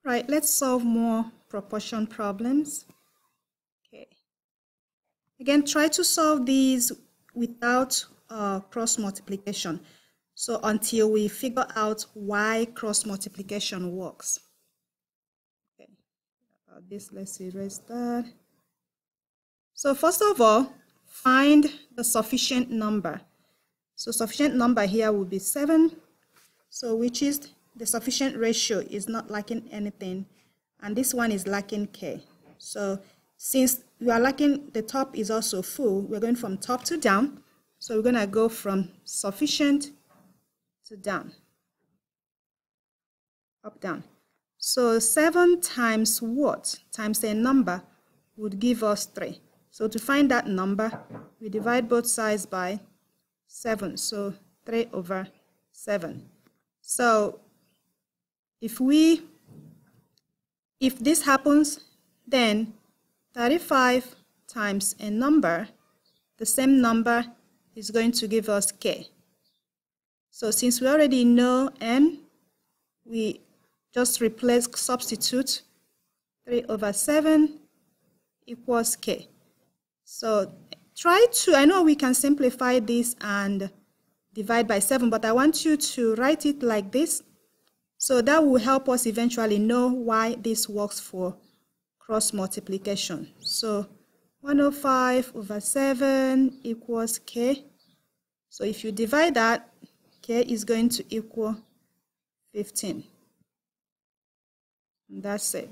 Right, let's solve more proportion problems. Okay. Again, try to solve these without cross multiplication. So until we figure out why cross multiplication works. Okay. About this, let's erase that. So first of all, find the sufficient number. So sufficient number here will be 7. So which is the sufficient ratio is not lacking anything. And this one is lacking k. So since we are lacking, the top is also full, we're going from top to down. So we're going to go from sufficient to down, up, down. So 7 times what? Times a number would give us 3. So to find that number, we divide both sides by 7. So 3 over 7. So if this happens, then 35 times a number, the same number is going to give us k. So since we already know n, we just substitute 3 over 7 equals k. So I know we can simplify this and divide by 7, but I want you to write it like this. So that will help us eventually know why this works for cross multiplication. So 105 over 7 equals k. So if you divide that, k is going to equal 15. And that's it.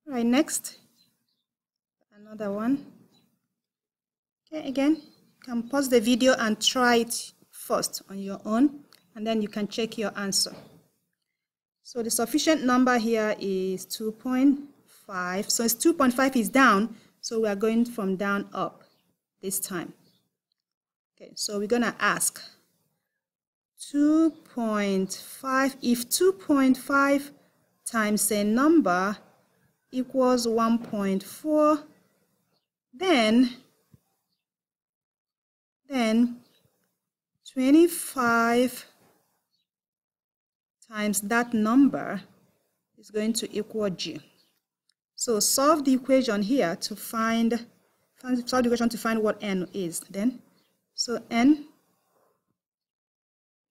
All right, next, another one. Okay, again, you can pause the video and try it first on your own, and then you can check your answer. So the sufficient number here is 2.5. So it's 2.5 is down, so we are going from down up this time. Okay, so we're going to ask 2.5. If 2.5 times a number equals 1.4, then 25 times that number is going to equal g. So solve the equation here to find what n is then. So n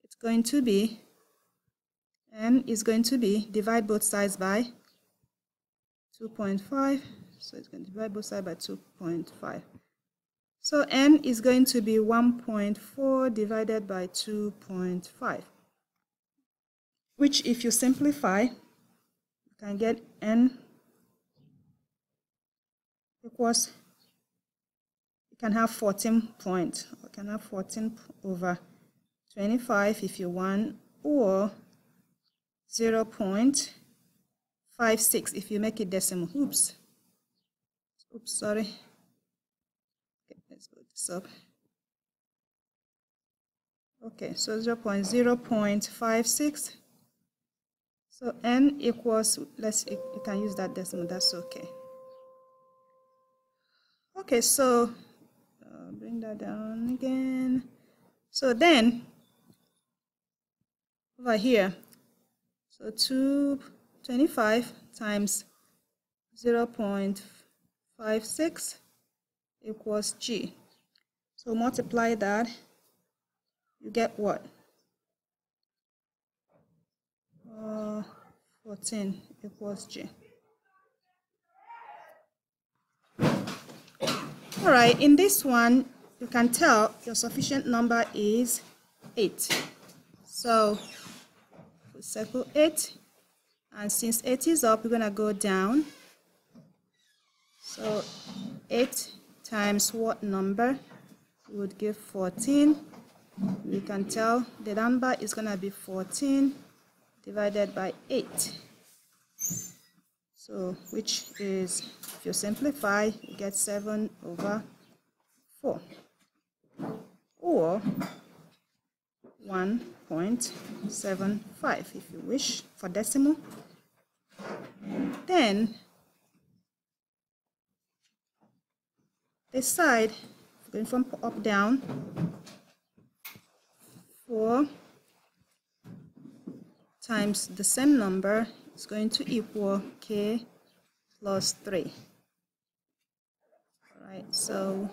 is going to be divide both sides by 2.5. So it's going to divide both sides by 2.5. So n is going to be 1.4 divided by 2.5, which if you simplify, you can get n equals, you can have 14 over 25 if you want, or 0.56 if you make it decimal. Oops, sorry. Okay, let's go this up. Okay, so 0.56. So n equals, you can use that decimal, that's okay. Okay, so bring that down again. So then, over here, so 225 times 0.56 equals g. So multiply that, you get what? 14 equals g. All right, in this one, you can tell your sufficient number is 8. So we circle 8, and since 8 is up, we're going to go down. So 8 times what number would give 14? We can tell the number is going to be 14 divided by 8. So which is, if you simplify, you get 7 over 4, or 1.75 if you wish for decimal. Then this side, going from up down, 4 times the same number is going to equal k plus 3. All right, so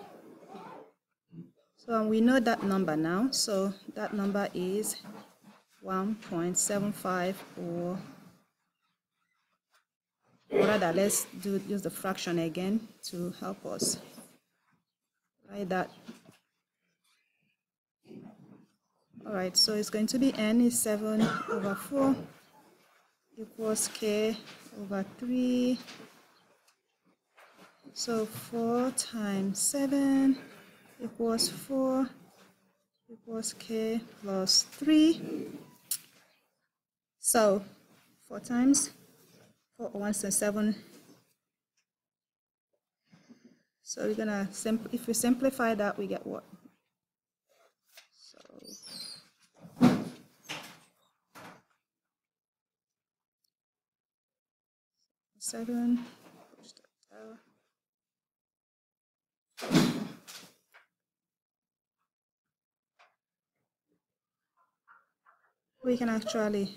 we know that number now. So that number is 1.75, or rather, let's use the fraction again to help us write that. All right, so it's going to be n is 7/4 equals k over 3. So 4 times 7 equals 4 equals k plus 3. So 4 times 4 once and 7. So we're gonna if we simplify that, we get what? So 7. Push that down. We can actually,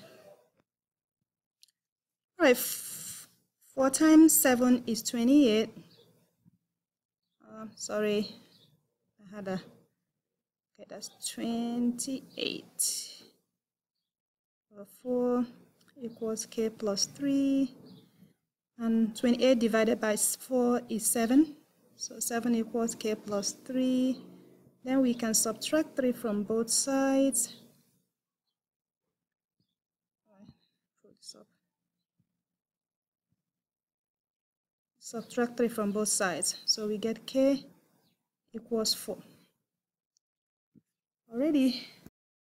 all right, 4 times 7 is 28. Sorry, I had a, okay, that's 28. 4 equals k plus 3. And 28 divided by 4 is 7. So 7 equals k plus 3. Then we can subtract 3 from both sides. Put this up. Subtract 3 from both sides. So we get k equals 4. Already,